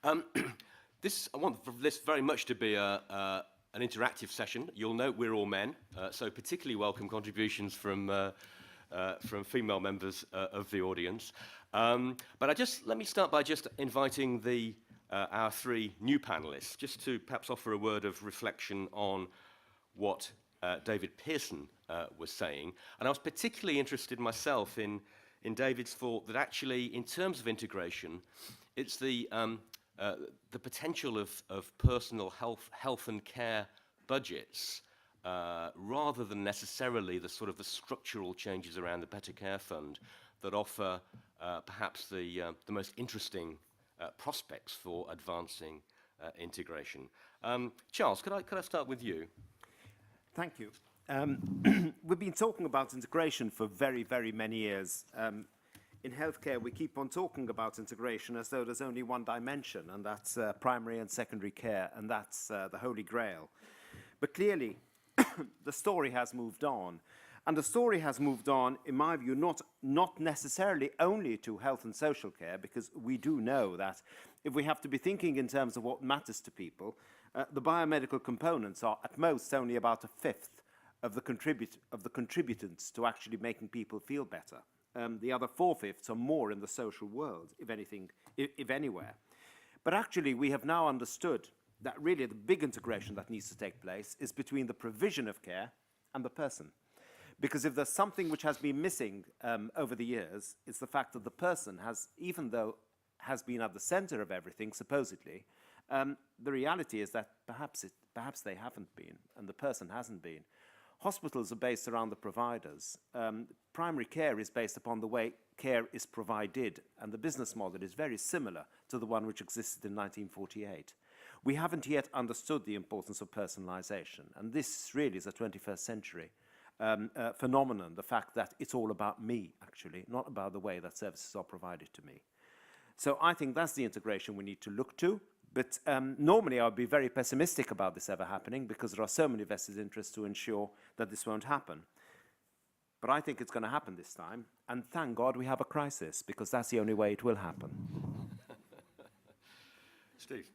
I want this very much to be an interactive session. You'll note we're all men, so particularly welcome contributions from female members of the audience. But let me start by just inviting our three new panelists, just to perhaps offer a word of reflection on what David Pearson was saying. And I was particularly interested myself in David's thought that actually, in terms of integration, it's the potential of personal health and care budgets, rather than necessarily the sort of the structural changes around the Better Care Fund that offer perhaps the most interesting prospects for advancing integration. Charles, could I start with you? Thank you. We've been talking about integration for very, very many years. In healthcare, we keep on talking about integration as though there's only one dimension, and that's primary and secondary care, and that's the Holy Grail. But clearly, the story has moved on. And the story has moved on, in my view, not necessarily only to health and social care, because we do know that if we have to be thinking in terms of what matters to people, the biomedical components are at most only about a fifth of the contributants to actually making people feel better. The other 4/5 are more in the social world, if anything, if anywhere. But actually, we have now understood that really the big integration that needs to take place is between the provision of care and the person. Because if there's something which has been missing over the years, it's the fact that the person has, even though has been at the center of everything, supposedly, the reality is that perhaps they haven't been, and the person hasn't been. Hospitals are based around the providers. Primary care is based upon the way care is provided, and the business model is very similar to the one which existed in 1948. We haven't yet understood the importance of personalization, and this really is a 21st century phenomenon, the fact that it's all about me, actually, not about the way that services are provided to me. So I think that's the integration we need to look to. But normally I would be very pessimistic about this ever happening because there are so many vested interests to ensure that this won't happen. But I think it's going to happen this time. And thank God we have a crisis, because that's the only way it will happen. Steve.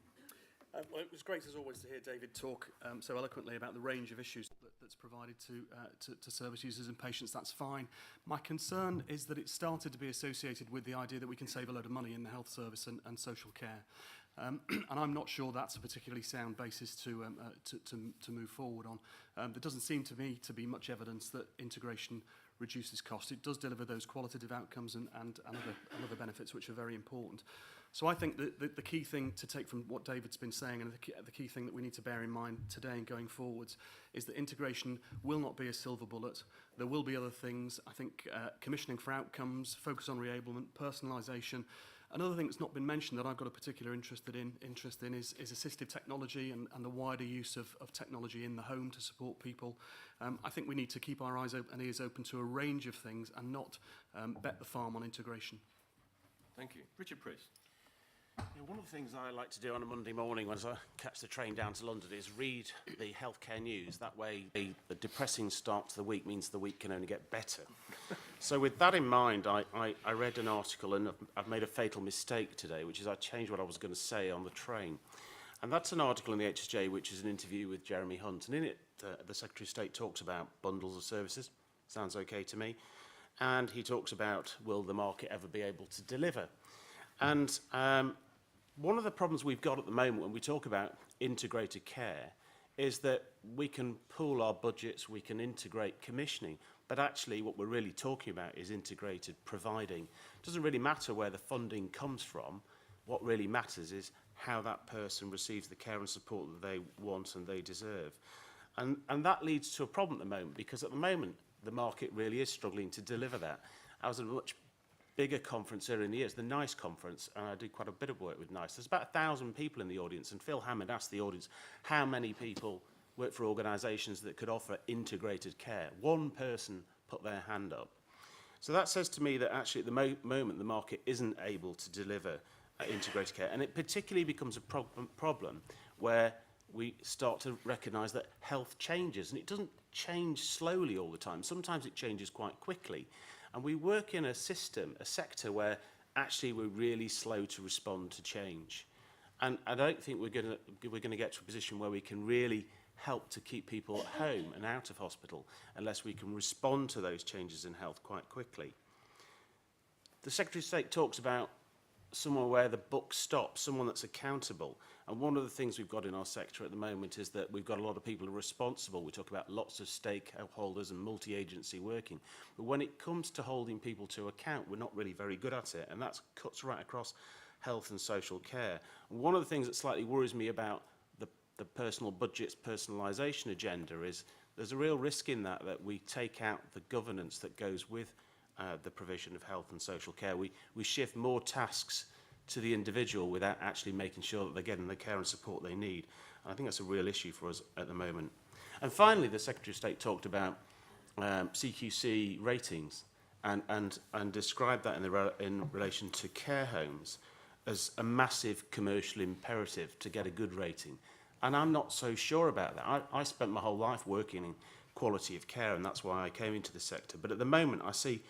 Well, it was great, as always, to hear David talk so eloquently about the range of issues that's provided to service users and patients. That's fine. My concern is that it started to be associated with the idea that we can save a load of money in the health service and social care. And I'm not sure that's a particularly sound basis to move forward on. There doesn't seem to me to be much evidence that integration reduces cost. It does deliver those qualitative outcomes and other benefits which are very important. So I think that the key thing to take from what David's been saying, and the key thing that we need to bear in mind today and going forwards, is that integration will not be a silver bullet. There will be other things. I think commissioning for outcomes, focus on reablement, personalisation. Another thing that's not been mentioned that I've got a particular interest in is assistive technology and the wider use of technology in the home to support people. I think we need to keep our eyes and ears open to a range of things and not bet the farm on integration. Thank you. Richard Preece. Yeah, one of the things I like to do on a Monday morning when I catch the train down to London is read the healthcare news. That way, the depressing start to the week means the week can only get better. So with that in mind, I read an article, and I've made a fatal mistake today, which is I changed what I was going to say on the train. And that's an article in the HSJ, which is an interview with Jeremy Hunt. And in it, the Secretary of State talks about bundles of services. Sounds okay to me. And he talks about, will the market ever be able to deliver? And one of the problems we've got at the moment when we talk about integrated care is that we can pool our budgets, we can integrate commissioning, but actually what we're really talking about is integrated providing. It doesn't really matter where the funding comes from. What really matters is how that person receives the care and support that they want and they deserve. And that leads to a problem at the moment, because at the moment the market really is struggling to deliver that. I was at a much bigger conference earlier in the year. It's the NICE conference, and I do quite a bit of work with NICE. There's about 1,000 people in the audience, and Phil Hammond asked the audience how many people work for organisations that could offer integrated care. One person put their hand up. So that says to me that actually at the moment the market isn't able to deliver integrated care, and it particularly becomes a problem where we start to recognise that health changes, and it doesn't change slowly all the time. Sometimes it changes quite quickly. And we work in a system, a sector where actually we're really slow to respond to change. And I don't think we're going to get to a position where we can really help to keep people at home and out of hospital unless we can respond to those changes in health quite quickly. The Secretary of State talks about someone where the buck stops, someone that's accountable. And one of the things we've got in our sector at the moment is that we've got a lot of people who are responsible. We talk about lots of stakeholders and multi-agency working. But when it comes to holding people to account, we're not really very good at it. And that cuts right across health and social care. And one of the things that slightly worries me about the personal budgets personalisation agenda is there's a real risk in that we take out the governance that goes with the provision of health and social care. We shift more tasks to the individual without actually making sure that they're getting the care and support they need. And I think that's a real issue for us at the moment. And finally, the Secretary of State talked about CQC ratings and described that in relation to care homes as a massive commercial imperative to get a good rating. And I'm not so sure about that. I spent my whole life working in quality of care, and that's why I came into the sector. But at the moment, I see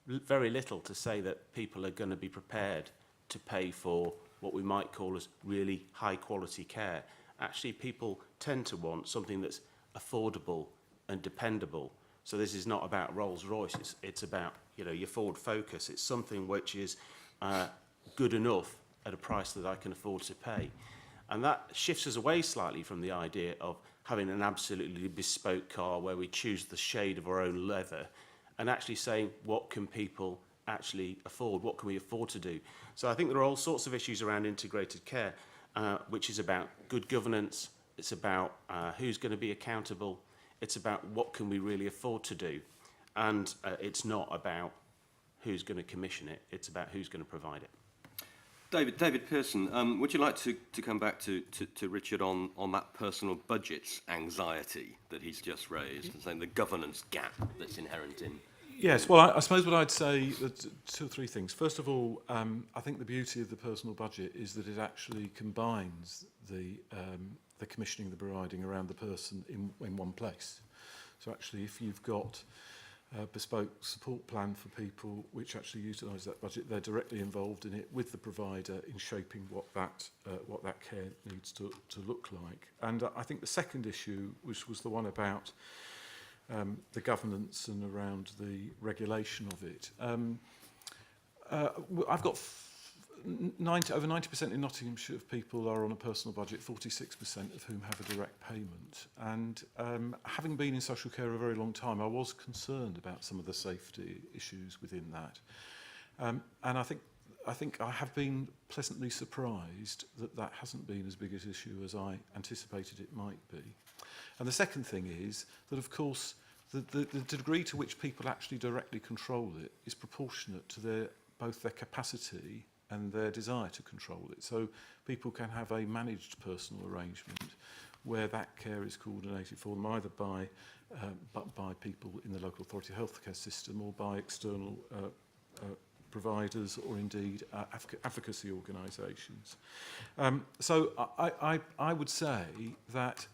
very little to say that people are going to be prepared to pay for what we might call as really high quality care. Actually, people tend to want something that's affordable and dependable. So this is not about Rolls-Royce, it's about your Ford Focus. It's something which is good enough at a price that I can afford to pay. And that shifts us away slightly from the idea of having an absolutely bespoke car where we choose the shade of our own leather and actually saying, what can people actually afford? What can we afford to do? So I think there are all sorts of issues around integrated care, which is about good governance. It's about who's going to be accountable. It's about what can we really afford to do. And it's not about who's going to commission it. It's about who's going to provide it. David Pearson, would you like to come back to Richard on that personal budgets anxiety that he's just raised, and saying the governance gap that's inherent in? Yes, well, I suppose what I'd say, two or three things. First of all, I think the beauty of the personal budget is that it actually combines the commissioning, the providing around the person in one place. So actually, if you've got a bespoke support plan for people which actually utilise that budget, they're directly involved in it with the provider in shaping what that care needs to look like. And I think the second issue, which was the one about the governance and around the regulation of it. I've got over 90% in Nottinghamshire of people are on a personal budget, 46% of whom have a direct payment. And having been in social care a very long time, I was concerned about some of the safety issues within that. And I think I have been pleasantly surprised that that hasn't been as big an issue as I anticipated it might be. And the second thing is that, of course, the degree to which people actually directly control it is proportionate to both their capacity and their desire to control it. So people can have a managed personal arrangement where that care is coordinated for them either by people in the local authority healthcare system or by external providers or indeed advocacy organisations. So I would say that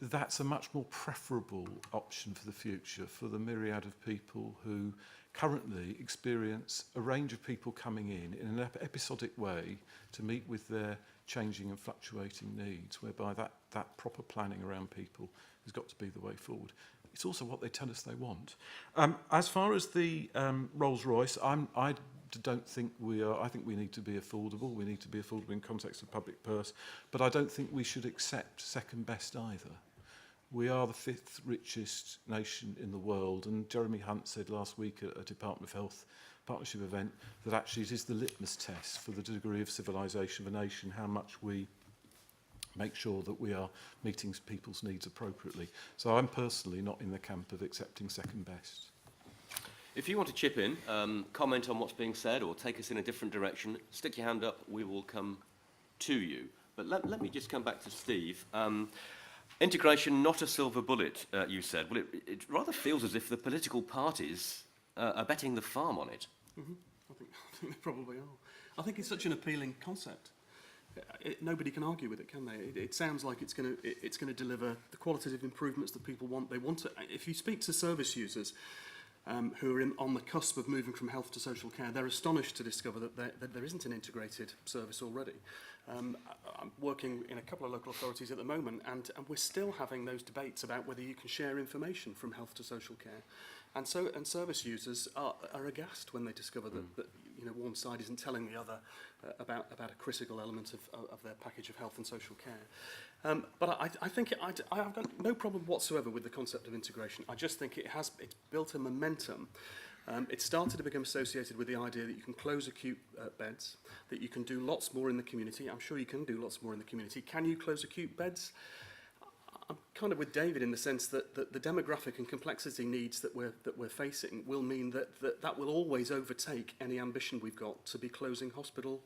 that's a much more preferable option for the future for the myriad of people who currently experience a range of people coming in an episodic way to meet with their changing and fluctuating needs, whereby that proper planning around people has got to be the way forward. It's also what they tell us they want. As far as the Rolls-Royce, I don't think we are. I think we need to be affordable. We need to be affordable in context of public purse, but I don't think we should accept second best either. We are the 5th richest nation in the world, and Jeremy Hunt said last week at a Department of Health partnership event that actually it is the litmus test for the degree of civilisation of a nation, how much we make sure that we are meeting people's needs appropriately. So I'm personally not in the camp of accepting second best. If you want to chip in, comment on what's being said or take us in a different direction, stick your hand up, we will come to you. But let me just come back to Steve. Integration, not a silver bullet, you said. Well, it rather feels as if the political parties are betting the farm on it. Mm-hmm. I think they probably are. I think it's such an appealing concept. Nobody can argue with it, can they? It sounds like it's going to deliver the qualitative improvements that people want. They want to. If you speak to service users, who are on the cusp of moving from health to social care, they're astonished to discover that there isn't an integrated service already. I'm working in a couple of local authorities at the moment, and we're still having those debates about whether you can share information from health to social care. And service users are aghast when they discover that you know, one side isn't telling the other about a critical element of their package of health and social care. But I think I've got no problem whatsoever with the concept of integration. I just think it's built a momentum. It started to become associated with the idea that you can close acute beds, that you can do lots more in the community. I'm sure you can do lots more in the community. Can you close acute beds? I'm kind of with David in the sense that the demographic and complexity needs that we're facing will mean that will always overtake any ambition we've got to be closing hospital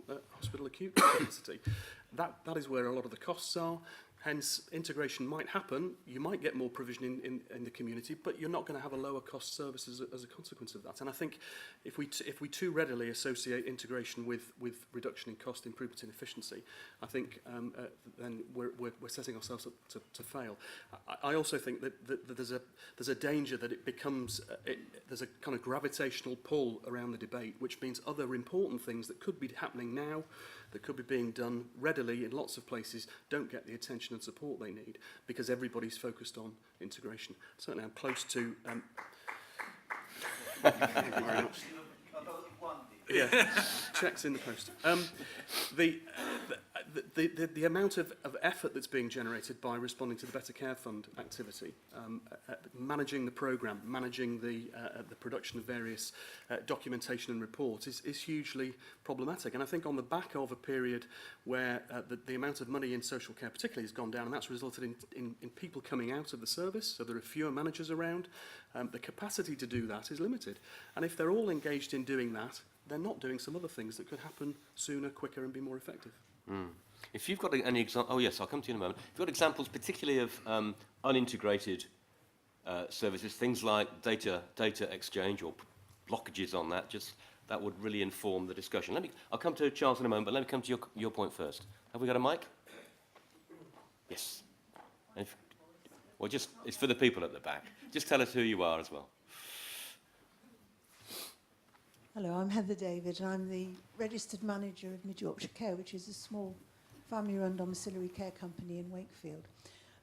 acute capacity. That is where a lot of the costs are. Hence, integration might happen. You might get more provision in the community, but you're not going to have a lower cost service as a consequence of that. And I think if we too readily associate integration with reduction in cost, improvement in efficiency, I think then we're setting ourselves up to fail. I also think that there's a danger that it becomes there's a kind of gravitational pull around the debate, which means other important things that could be happening now, that could be being done readily in lots of places, don't get the attention and support they need because everybody's focused on integration. Certainly I'm close to... Thank you very much. Yeah, checks in the post. The amount of effort that's being generated by responding to the Better Care Fund activity, managing the programme, managing the production of various documentation and reports is hugely problematic. And I think on the back of a period where the amount of money in social care particularly has gone down, and that's resulted in people coming out of the service, so there are fewer managers around, the capacity to do that is limited. And if they're all engaged in doing that, they're not doing some other things that could happen sooner, quicker and be more effective. Mm. If you've got any examples, oh yes, I'll come to you in a moment. If you've got examples particularly of unintegrated services, things like data exchange or blockages on that, that would really inform the discussion. I'll come to Charles in a moment, but let me come to your point first. Have we got a mic? Yes. It's for the people at the back. Just tell us who you are as well. Hello, I'm Heather David, and I'm the registered manager of Mid Yorkshire Care, which is a small family-run domiciliary care company in Wakefield.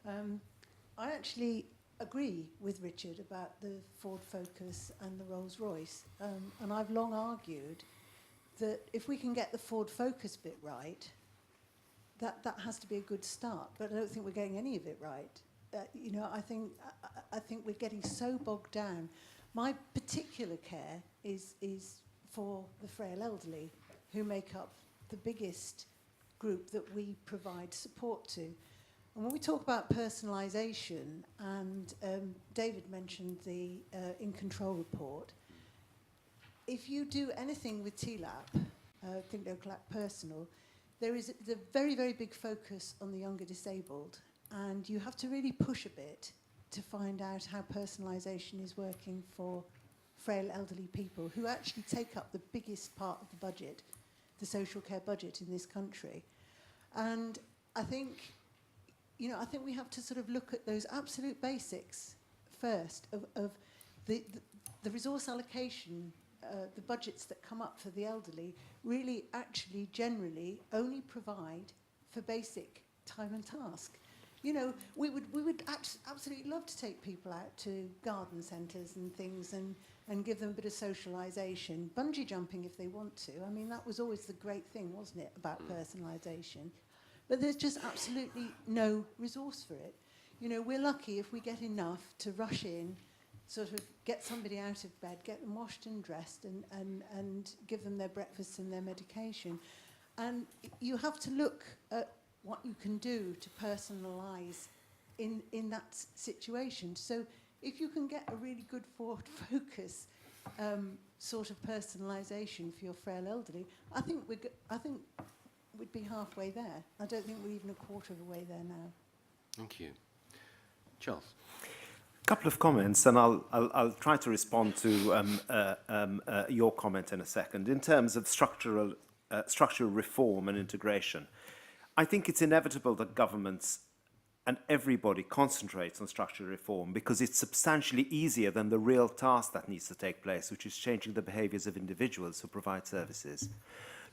I actually agree with Richard about the Ford Focus and the Rolls-Royce, and I've long argued that if we can get the Ford Focus bit right, that has to be a good start. But I don't think we're getting any of it right. You know, I think we're getting so bogged down. My particular care is for the frail elderly, who make up the biggest group that we provide support to. And when we talk about personalisation, and David mentioned the In Control report, if you do anything with TLAP, Think Local Act Personal, there is a very, very big focus on the younger disabled, and you have to really push a bit to find out how personalisation is working for frail elderly people who actually take up the biggest part of the budget, the social care budget in this country. And I think, you know, I think we have to sort of look at those absolute basics first of the resource allocation, the budgets that come up for the elderly really actually generally only provide for basic time and task. You know, we would absolutely love to take people out to garden centres and things and give them a bit of socialisation. Bungee jumping if they want to. I mean, that was always the great thing, wasn't it, about personalisation. But there's just absolutely no resource for it. You know, we're lucky if we get enough to rush in, sort of get somebody out of bed, get them washed and dressed and give them their breakfast and their medication. And you have to look at what you can do to personalise in that situation. So if you can get a really good Ford Focus sort of personalisation for your frail elderly, I think we'd be halfway there. I don't think we're even a quarter of the way there now. Thank you. Charles? A couple of comments, and I'll try to respond to your comment in a second. In terms of structural reform and integration, I think it's inevitable that governments and everybody concentrates on structural reform because it's substantially easier than the real task that needs to take place, which is changing the behaviours of individuals who provide services.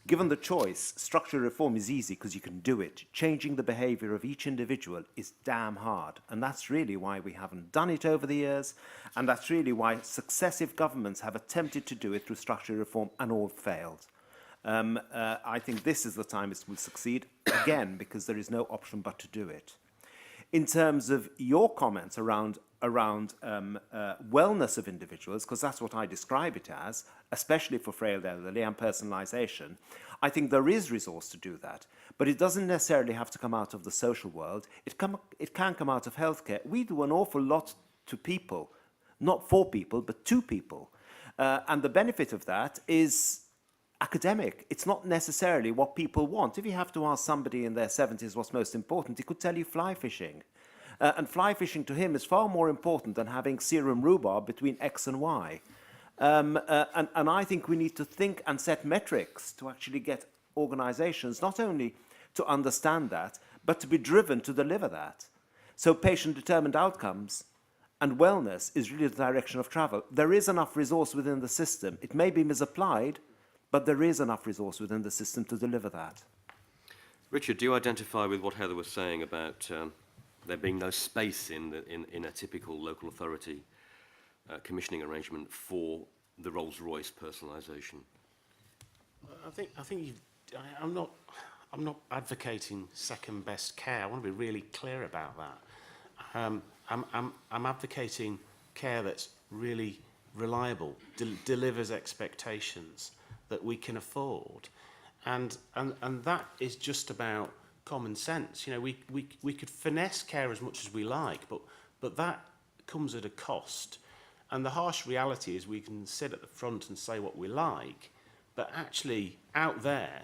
Given the choice, structural reform is easy because you can do it. Changing the behaviour of each individual is damn hard. And that's really why we haven't done it over the years. And that's really why successive governments have attempted to do it through structural reform and all failed. I think this is the time it will succeed, again, because there is no option but to do it. In terms of your comments around wellness of individuals, because that's what I describe it as, especially for frail elderly and personalisation, I think there is resource to do that. But it doesn't necessarily have to come out of the social world. It can come out of healthcare. We do an awful lot to people, not for people, but to people. And the benefit of that is academic. It's not necessarily what people want. If you have to ask somebody in their 70s what's most important, he could tell you fly fishing. And fly fishing to him is far more important than having serum rhubarb between X and Y. And I think we need to think and set metrics to actually get organizations not only to understand that, but to be driven to deliver that. So patient-determined outcomes and wellness is really the direction of travel. There is enough resource within the system. It may be misapplied, but there is enough resource within the system to deliver that. Richard, do you identify with what Heather was saying about there being no space in a typical local authority commissioning arrangement for the Rolls-Royce personalisation? I'm not advocating second best care. I want to be really clear about that. I'm advocating care that's really reliable, delivers expectations that we can afford, and that is just about common sense. You know, we could finesse care as much as we like, but that comes at a cost. And the harsh reality is we can sit at the front and say what we like, but actually out there,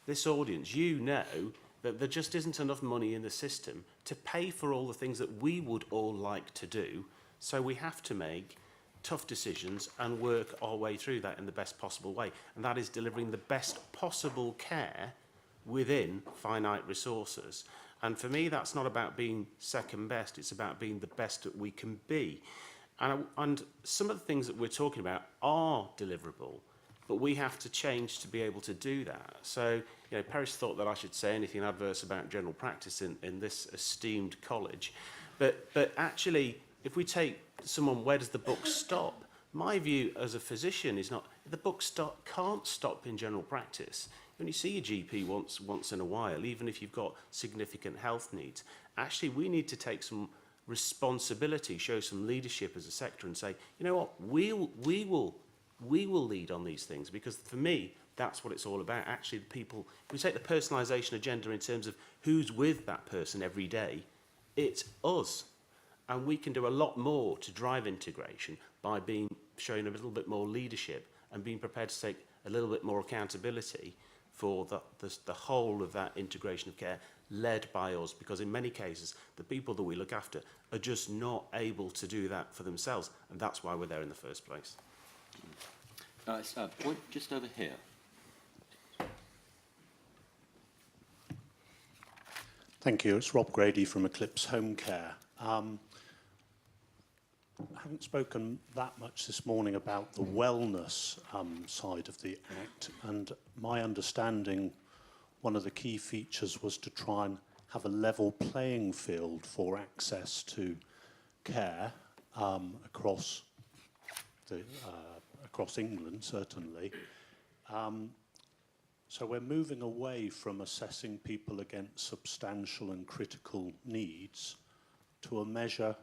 this audience, you know that there just isn't enough money in the system to pay for all the things that we would all like to do. So we have to make tough decisions and work our way through that in the best possible way. And that is delivering the best possible care within finite resources. And for me, that's not about being second best, it's about being the best that we can be. And some of the things that we're talking about are deliverable, but we have to change to be able to do that. So, you know, Pearson thought that I should say anything adverse about general practice in this esteemed college. But actually, if we take someone, where does the book stop? My view as a physician is not, the book can't stop in general practice. When you see a GP once in a while, even if you've got significant health needs, actually we need to take some responsibility, show some leadership as a sector and say, you know what, we will lead on these things, because for me, that's what it's all about. Actually, the people, if we take the personalisation agenda in terms of who's with that person every day, it's us. And we can do a lot more to drive integration by showing a little bit more leadership and being prepared to take a little bit more accountability for the whole of that integration of care led by us, because in many cases the people that we look after are just not able to do that for themselves, and that's why we're there in the first place. Point just over here. Thank you. It's Rob Grady from Eclipse Home Care. I haven't spoken that much this morning about the wellness side of the Act, and my understanding, one of the key features was to try and have a level playing field for access to care across England, certainly. So we're moving away from assessing people against substantial and critical needs to a measure,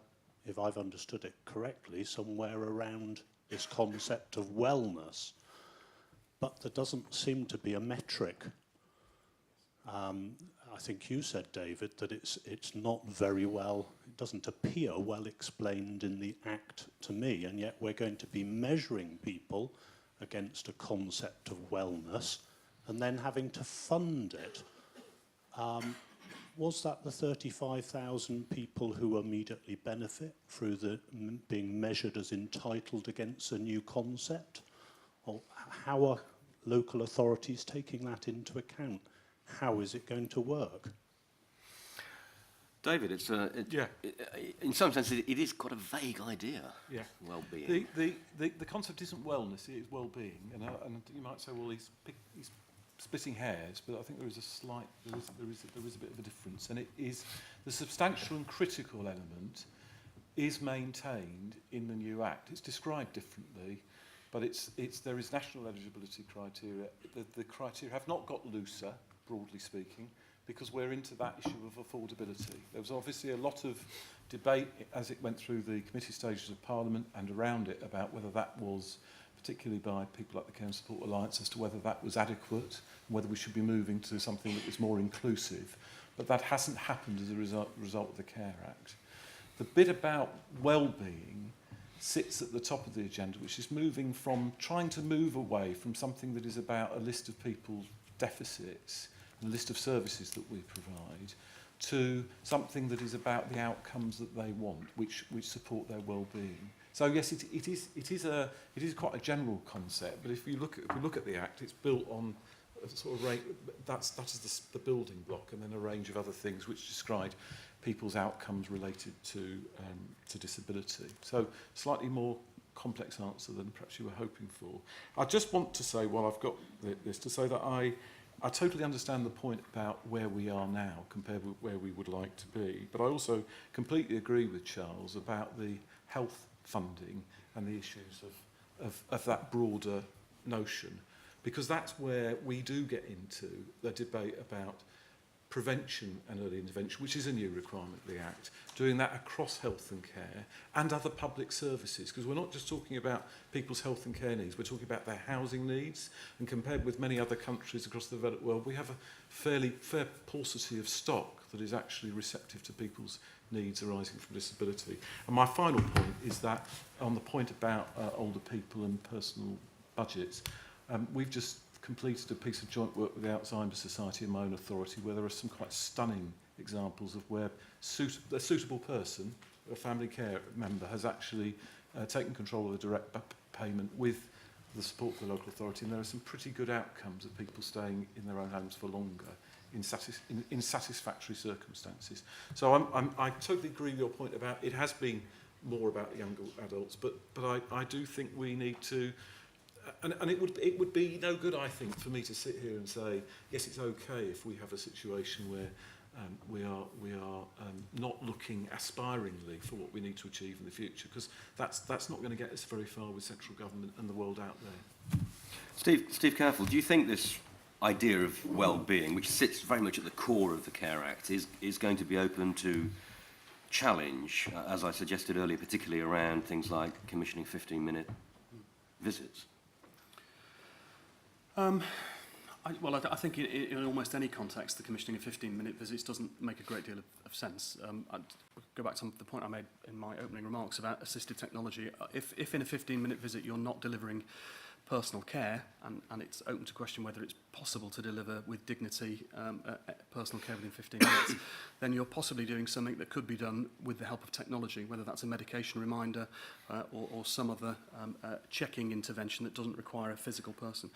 if I've understood it correctly, somewhere around this concept of wellness. But there doesn't seem to be a metric. I think you said, David, that it's not very well, it doesn't appear well explained in the Act to me, and yet we're going to be measuring people against a concept of wellness and then having to fund it. Was that the 35,000 people who immediately benefit through being measured as entitled against a new concept? Or how are local authorities taking that into account? How is it going to work? David, in some sense, it is quite a vague idea. Yeah. Well-being. The concept isn't wellness; it is well-being. And you might say, well, he's splitting hairs, but I think there is a bit of a difference, and it is the substantial and critical element is maintained in the new Act. It's described differently, but there is national eligibility criteria. The criteria have not got looser, broadly speaking, because we're into that issue of affordability. There was obviously a lot of debate as it went through the committee stages of Parliament and around it about whether that was, particularly by people like the Care and Support Alliance, as to whether that was adequate, and whether we should be moving to something that was more inclusive. But that hasn't happened as a result of the Care Act. The bit about well-being sits at the top of the agenda, which is moving from trying to move away from something that is about a list of people's deficits, a list of services that we provide, to something that is about the outcomes that they want, which support their well-being. So yes, it is quite a general concept, but if we look at the Act, it's built on a sort of that is the building block, and then a range of other things which describe people's outcomes related to disability. So slightly more complex answer than perhaps you were hoping for. I just want to say, while I've got this, to say that I totally understand the point about where we are now compared with where we would like to be, but I also completely agree with Charles about the health funding and the issues of that broader notion, because that's where we do get into the debate about prevention and early intervention, which is a new requirement of the Act, doing that across health and care and other public services, because we're not just talking about people's health and care needs, we're talking about their housing needs, and compared with many other countries across the developed world, we have a fair paucity of stock that is actually receptive to people's needs arising from disability. And my final point is that on the point about older people and personal budgets, we've just completed a piece of joint work with the Alzheimer's Society and my own authority where there are some quite stunning examples of where a suitable person, a family care member, has actually taken control of the direct payment with the support of the local authority, and there are some pretty good outcomes of people staying in their own homes for longer in satisfactory circumstances. So I totally agree with your point about it has been more about younger adults, but I do think we need to. And it would be no good, I think, for me to sit here and say, yes, it's okay if we have a situation where we are not looking aspiringly for what we need to achieve in the future, because that's not going to get us very far with central government and the world out there. Steve Carefull, do you think this idea of well-being, which sits very much at the core of the Care Act, is going to be open to challenge, as I suggested earlier, particularly around things like commissioning 15-minute visits? I think in almost any context, the commissioning of 15-minute visits doesn't make a great deal of sense. I'd go back to the point I made in my opening remarks about assistive technology. If in a 15-minute visit you're not delivering personal care, and it's open to question whether it's possible to deliver with dignity personal care within 15 minutes, then you're possibly doing something that could be done with the help of technology, whether that's a medication reminder or some other checking intervention that doesn't require a physical person.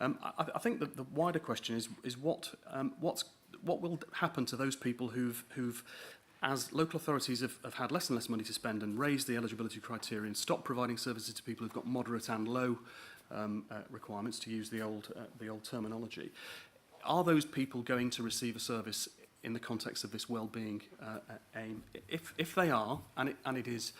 I think that the wider question is what will happen to those people who've as local authorities have had less and less money to spend and raised the eligibility criteria and stopped providing services to people who've got moderate and low requirements, to use the old terminology. Are those people going to receive a service in the context of this well-being aim? If they are, and it is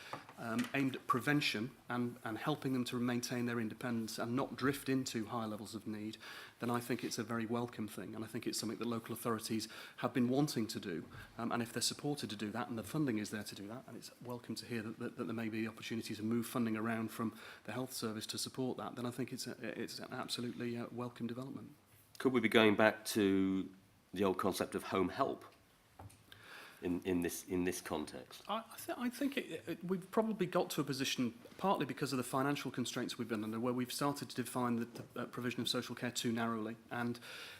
aimed at prevention and helping them to maintain their independence and not drift into high levels of need, then I think it's a very welcome thing, and I think it's something that local authorities have been wanting to do, and if they're supported to do that and the funding is there to do that, and it's welcome to hear that there may be opportunity to move funding around from the health service to support that, then I think it's an absolutely welcome development. Could we be going back to the old concept of home help in this context? I think we've probably got to a position, partly because of the financial constraints we've been under, where we've started to define the provision of social care too narrowly, and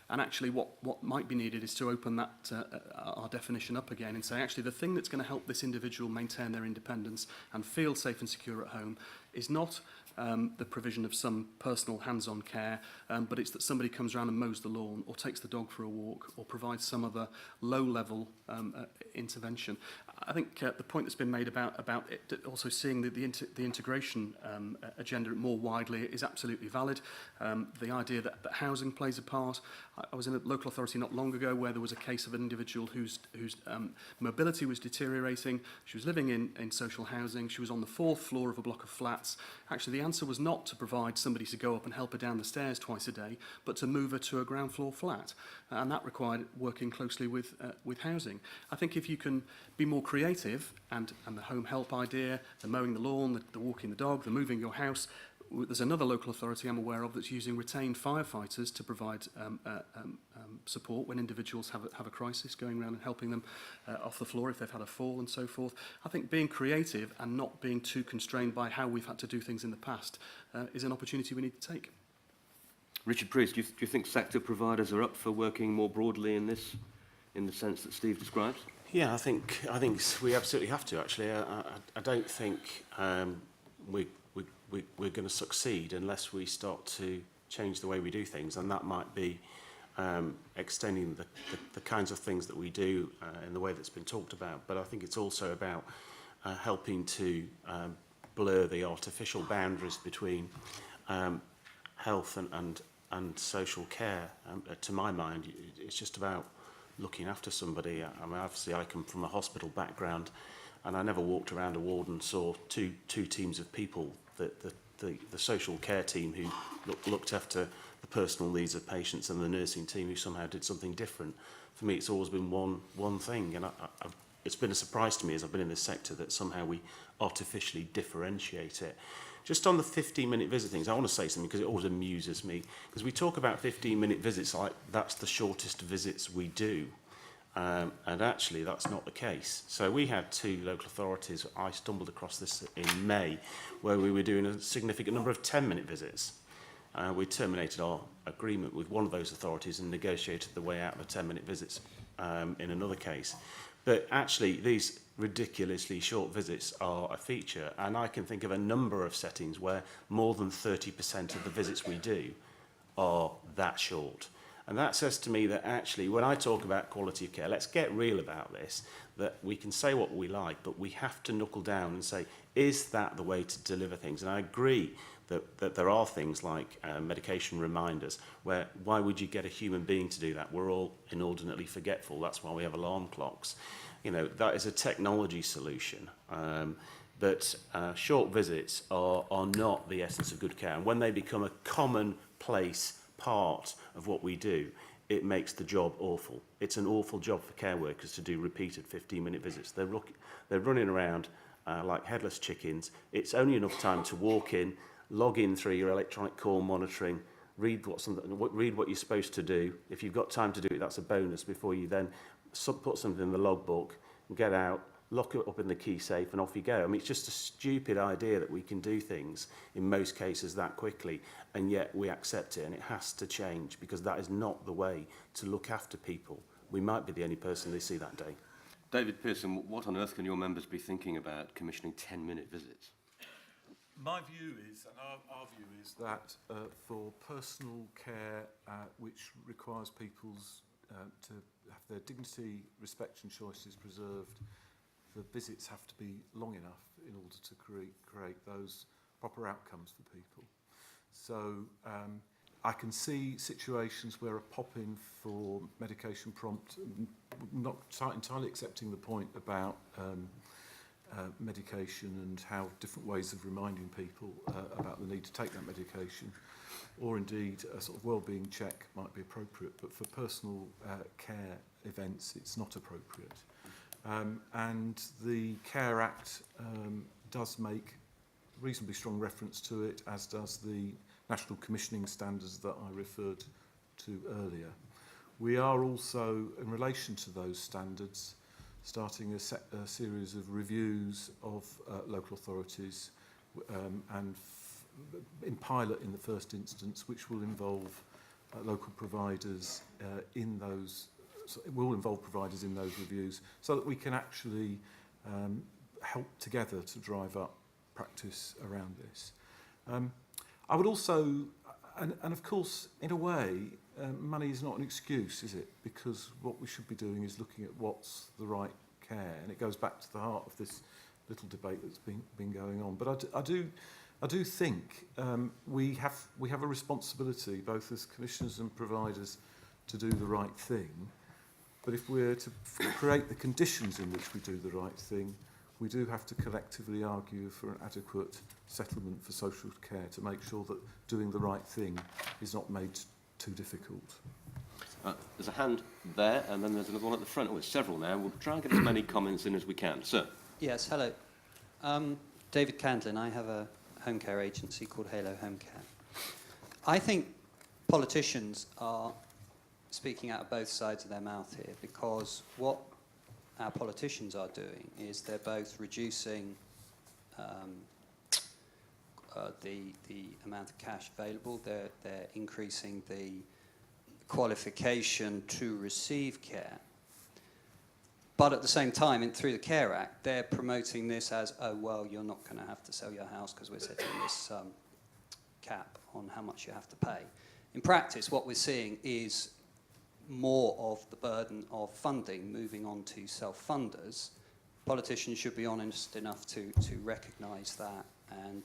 actually what might be needed is to open that our definition up again and say, actually, the thing that's going to help this individual maintain their independence and feel safe and secure at home is not the provision of some personal hands-on care, but it's that somebody comes around and mows the lawn or takes the dog for a walk or provides some other low-level intervention. I think the point that's been made about it, also seeing the integration agenda more widely is absolutely valid. The idea that housing plays a part. I was in a local authority not long ago where there was a case of an individual whose mobility was deteriorating. She was living in social housing. She was on the 4th floor of a block of flats. Actually, the answer was not to provide somebody to go up and help her down the stairs twice a day, but to move her to a ground floor flat. And that required working closely with housing. I think if you can be more creative, and the home help idea, the mowing the lawn, the walking the dog, the moving your house, there's another local authority I'm aware of that's using retained firefighters to provide support when individuals have a crisis, going around and helping them off the floor if they've had a fall and so forth. I think being creative and not being too constrained by how we've had to do things in the past is an opportunity we need to take. Richard Preece, do you think sector providers are up for working more broadly in this, in the sense that Steve describes? Yeah, I think we absolutely have to, actually. I don't think we're going to succeed unless we start to change the way we do things, and that might be extending the kinds of things that we do in the way that's been talked about. But I think it's also about helping to blur the artificial boundaries between health and social care. To my mind, it's just about looking after somebody. I mean, obviously I come from a hospital background, and I never walked around a ward and saw two teams of people. The social care team who looked after the personal needs of patients, and the nursing team who somehow did something different. For me, it's always been one thing, and it's been a surprise to me as I've been in this sector that somehow we artificially differentiate it. Just on the 15-minute visit things, I want to say something because it always amuses me, because we talk about 15-minute visits like that's the shortest visits we do. And actually, that's not the case. So we had 2 local authorities. I stumbled across this in May, where we were doing a significant number of 10-minute visits. We terminated our agreement with one of those authorities and negotiated the way out of the 10-minute visits in another case. But actually, these ridiculously short visits are a feature, and I can think of a number of settings where more than 30% of the visits we do are that short. And that says to me that actually, when I talk about quality of care, let's get real about this, that we can say what we like, but we have to knuckle down and say, is that the way to deliver things? And I agree that there are things like medication reminders, where why would you get a human being to do that? We're all inordinately forgetful. That's why we have alarm clocks. You know, that is a technology solution. But short visits are not the essence of good care. And when they become a commonplace part of what we do, it makes the job awful. It's an awful job for care workers to do repeated 15-minute visits. They're running around like headless chickens. It's only enough time to walk in, log in through your electronic call monitoring, read what you're supposed to do. If you've got time to do it, that's a bonus before you then put something in the logbook, get out, lock it up in the key safe, and off you go. I mean, it's just a stupid idea that we can do things in most cases that quickly, and yet we accept it, and it has to change, because that is not the way to look after people. We might be the only person they see that day. David Pearson, what on earth can your members be thinking about commissioning 10-minute visits? My view is, and our view is, that for personal care which requires people's to have their dignity, respect and choices preserved, the visits have to be long enough in order to create those proper outcomes for people. So I can see situations where a pop-in for medication prompt, not entirely accepting the point about medication and how different ways of reminding people about the need to take that medication, or indeed a sort of well-being check might be appropriate, but for personal care events it's not appropriate. And the Care Act does make reasonably strong reference to it, as does the national commissioning standards that I referred to earlier. We are also, in relation to those standards, starting a series of reviews of local authorities and in pilot in the first instance, which will involve local providers in those. So it will involve providers in those reviews, so that we can actually help together to drive up practice around this. I would also, and of course, in a way, money is not an excuse, is it? Because what we should be doing is looking at what's the right care, and it goes back to the heart of this little debate that's been going on. But I do think we have a responsibility, both as commissioners and providers, to do the right thing. But if we're to create the conditions in which we do the right thing, we do have to collectively argue for an adequate settlement for social care to make sure that doing the right thing is not made too difficult. There's a hand there, and then there's another one at the front. Oh, it's several now. We'll try and get as many comments in as we can. Sir. Yes, hello. David Candlin. I have a home care agency called Halo Home Care. I think politicians are speaking out of both sides of their mouth here, because what our politicians are doing is they're both reducing the amount of cash available, they're increasing the qualification to receive care. But at the same time, through the Care Act, they're promoting this as, oh, well, you're not going to have to sell your house because we're setting this cap on how much you have to pay. In practice, what we're seeing is more of the burden of funding moving on to self-funders. Politicians should be honest enough to recognise that and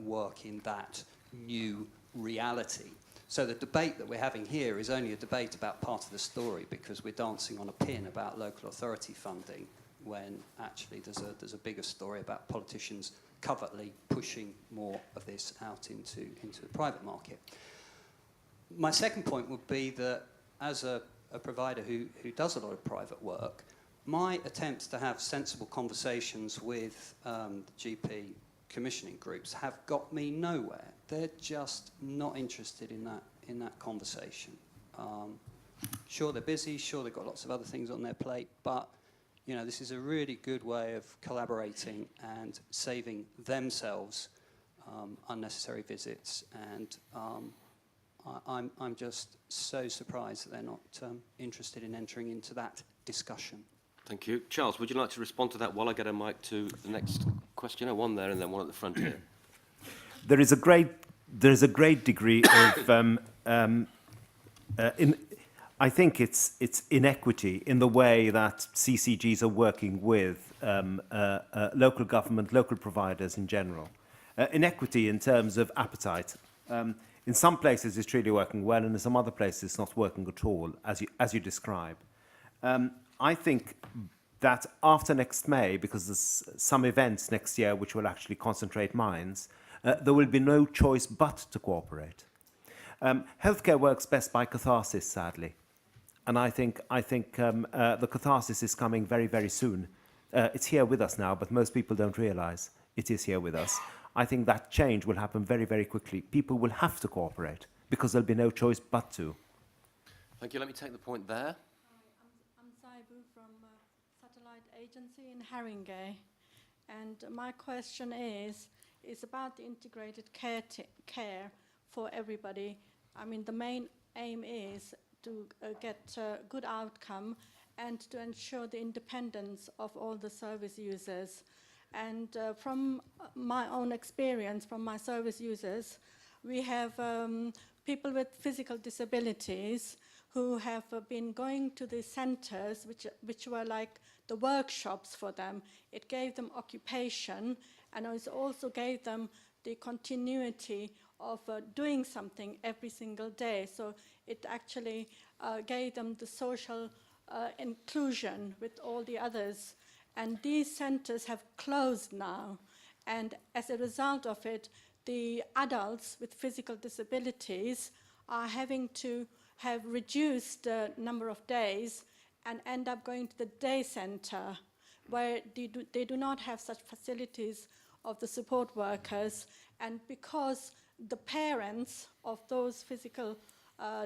work in that new reality. So the debate that we're having here is only a debate about part of the story, because we're dancing on a pin about local authority funding, when actually there's a bigger story about politicians covertly pushing more of this out into the private market. My second point would be that as a provider who does a lot of private work, my attempts to have sensible conversations with the GP commissioning groups have got me nowhere. They're just not interested in that conversation. Sure, they're busy, sure, they've got lots of other things on their plate, but you know, this is a really good way of collaborating and saving themselves unnecessary visits, and I'm just so surprised that they're not interested in entering into that discussion. Thank you. Charles, would you like to respond to that while I get a mic to the next questioner? One there and then one at the front here. There is a great degree of I think it's inequity in the way that CCGs are working with local government, local providers in general. Inequity in terms of appetite. In some places it's really working well, and in some other places it's not working at all, as you describe. I think that after next May, because there's some events next year which will actually concentrate minds, there will be no choice but to cooperate. Healthcare works best by catharsis, sadly. And I think the catharsis is coming very, very soon. It's here with us now, but most people don't realise it is here with us. I think that change will happen very, very quickly. People will have to cooperate because there'll be no choice but to. Thank you. Let me take the point there. I'm Saibu from Satellite Agency in Haringey. And my question is about the integrated care for everybody. I mean, the main aim is to get a good outcome and to ensure the independence of all the service users. And from my own experience, from my service users, we have people with physical disabilities who have been going to the centres, which were like the workshops for them. It gave them occupation, and it also gave them the continuity of doing something every single day. So it actually gave them the social inclusion with all the others. And these centres have closed now. And as a result of it, the adults with physical disabilities are having to have reduced the number of days and end up going to the day centre, where they do not have such facilities of the support workers. And because the parents of those physical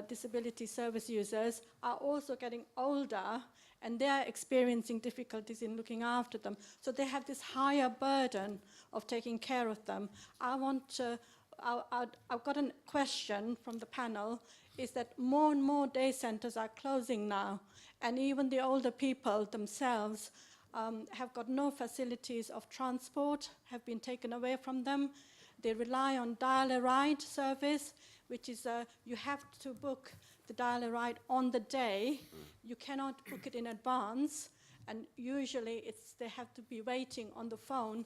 disability service users are also getting older, and they are experiencing difficulties in looking after them. So they have this higher burden of taking care of them. I've got a question from the panel, is that more and more day centres are closing now, and even the older people themselves have got no facilities of transport, have been taken away from them. they rely on dial-a-ride service, which is you have to book the dial-a-ride on the day. You cannot book it in advance, and usually they have to be waiting on the phone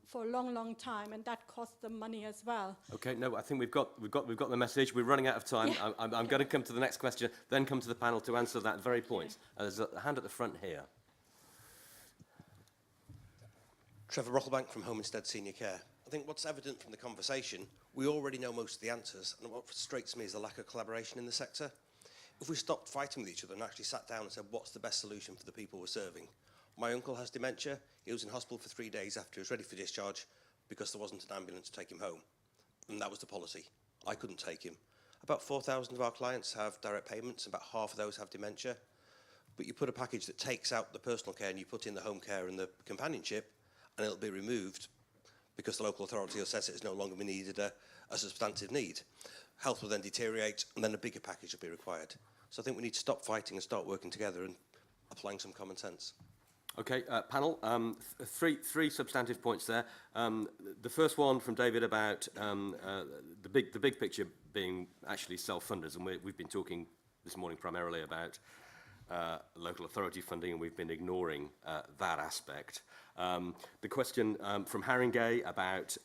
for a long time, and that costs them money as well. Okay, no, I think we've got the message. We're running out of time. Yeah. I'm going to come to the next question, then come to the panel to answer that very point. There's a hand at the front here. Trevor Rocklebank from Home Instead Senior Care. I think what's evident from the conversation, we already know most of the answers, and what frustrates me is the lack of collaboration in the sector. If we stopped fighting with each other and actually sat down and said, what's the best solution for the people we're serving? My uncle has dementia. He was in hospital for 3 days after he was ready for discharge because there wasn't an ambulance to take him home. And that was the policy. I couldn't take him. About 4,000 of our clients have direct payments, and about half of those have dementia. But you put a package that takes out the personal care and you put in the home care and the companionship, and it'll be removed because the local authority assess it as no longer be needed a substantive need. Health will then deteriorate, and then a bigger package will be required. So I think we need to stop fighting and start working together and applying some common sense. Okay, panel, three substantive points there. The first one from David about the big picture being actually self-funders, and we've been talking this morning primarily about local authority funding, and we've been ignoring that aspect. The question from Haringey about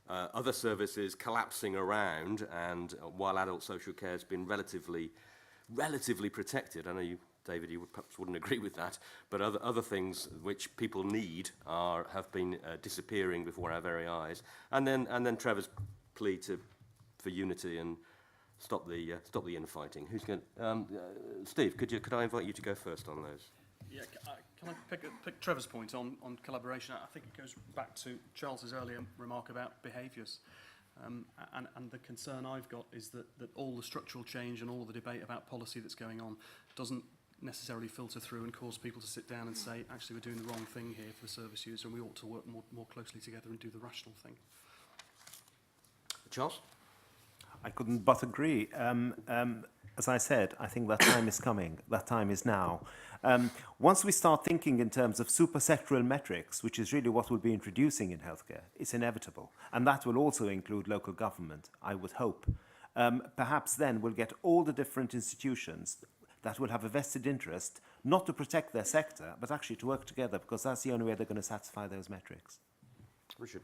other services collapsing around, and while adult social care has been relatively protected. I know you, David, you perhaps wouldn't agree with that, but other things which people need have been disappearing before our very eyes. And then Trevor's plea for unity and stop the infighting. Who's going? Steve, could I invite you to go first on those? Yeah, can I pick Trevor's point on collaboration? I think it goes back to Charles's earlier remark about behaviours. And the concern I've got is that all the structural change and all the debate about policy that's going on doesn't necessarily filter through and cause people to sit down and say, actually, we're doing the wrong thing here for the service user, and we ought to work more closely together and do the rational thing. Charles? I couldn't but agree. As I said, I think that time is coming. That time is now. Once we start thinking in terms of super-sectoral metrics, which is really what we'll be introducing in healthcare, it's inevitable. And that will also include local government, I would hope. Perhaps then we'll get all the different institutions that will have a vested interest, not to protect their sector, but actually to work together, because that's the only way they're going to satisfy those metrics. Richard?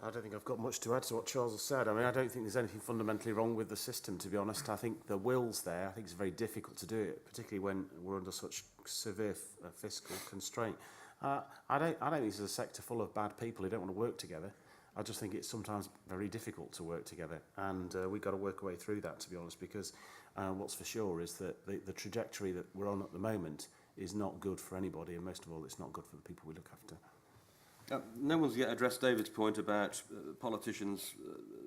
I don't think I've got much to add to what Charles has said. I mean, I don't think there's anything fundamentally wrong with the system, to be honest. I think the will's there. I think it's very difficult to do it, particularly when we're under such severe fiscal constraint. I don't think this is a sector full of bad people who don't want to work together. I just think it's sometimes very difficult to work together, and we've got to work our way through that, to be honest, because what's for sure is that the trajectory that we're on at the moment is not good for anybody, and most of all, it's not good for the people we look after. No one's yet addressed David's point about politicians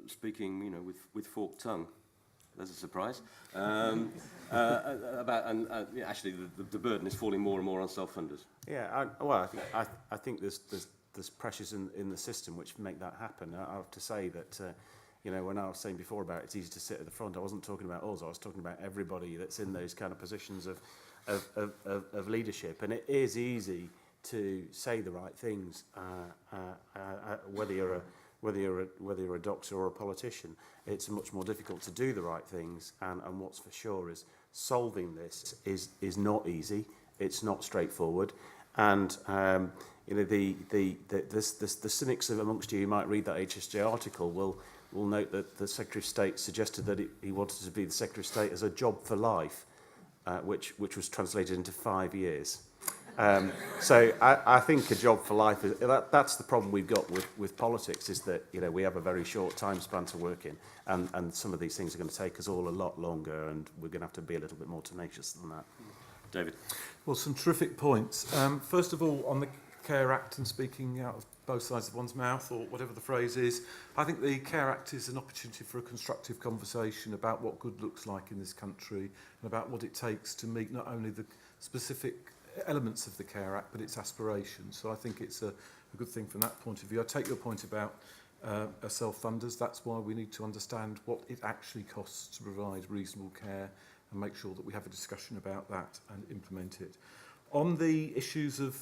speaking, with forked tongue. There's a surprise. Actually, the burden is falling more and more on self-funders. Yeah, I think there's pressures in the system which make that happen. I have to say that, when I was saying before about it's easy to sit at the front, I wasn't talking about us. I was talking about everybody that's in those kind of positions of leadership, and it is easy to say the right things, whether you're a doctor or a politician. It's much more difficult to do the right things, and what's for sure is solving this is not easy. It's not straightforward, and the cynics amongst you who might read that HSJ article will note that the Secretary of State suggested that he wanted to be the Secretary of State as a job for life, which was translated into 5 years. So I think a job for life is that's the problem we've got with politics, is that we have a very short time span to work in, and some of these things are going to take us all a lot longer, and we're going to have to be a little bit more tenacious than that. David? Well, some terrific points. First of all, on the Care Act, and speaking out of both sides of one's mouth, or whatever the phrase is, I think the Care Act is an opportunity for a constructive conversation about what good looks like in this country, and about what it takes to meet not only the specific elements of the Care Act, but its aspirations. So I think it's a good thing from that point of view. I take your point about self-funders. That's why we need to understand what it actually costs to provide reasonable care, and make sure that we have a discussion about that and implement it. On the issues of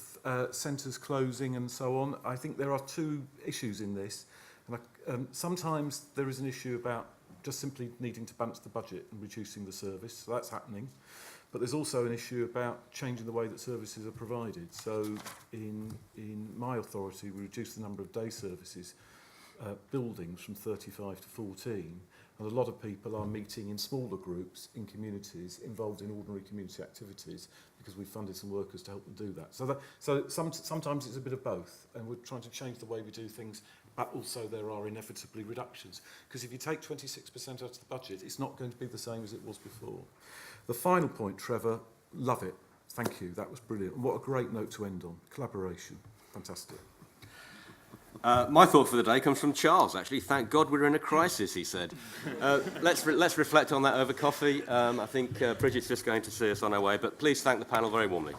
centres closing and so on, I think there are two issues in this. And sometimes there is an issue about just simply needing to balance the budget and reducing the service, so that's happening. But there's also an issue about changing the way that services are provided. So in my authority, we reduced the number of day services buildings from 35 to 14. And a lot of people are meeting in smaller groups in communities involved in ordinary community activities because we've funded some workers to help them do that. So sometimes it's a bit of both, and we're trying to change the way we do things, but also there are inevitably reductions. Because if you take 26% out of the budget, it's not going to be the same as it was before. The final point, Trevor, love it. Thank you, that was brilliant. And what a great note to end on. Collaboration, fantastic. My thought for the day comes from Charles, actually. Thank God we're in a crisis, he said. Let's reflect on that over coffee. I think Bridget's just going to see us on our way, but please thank the panel very warmly.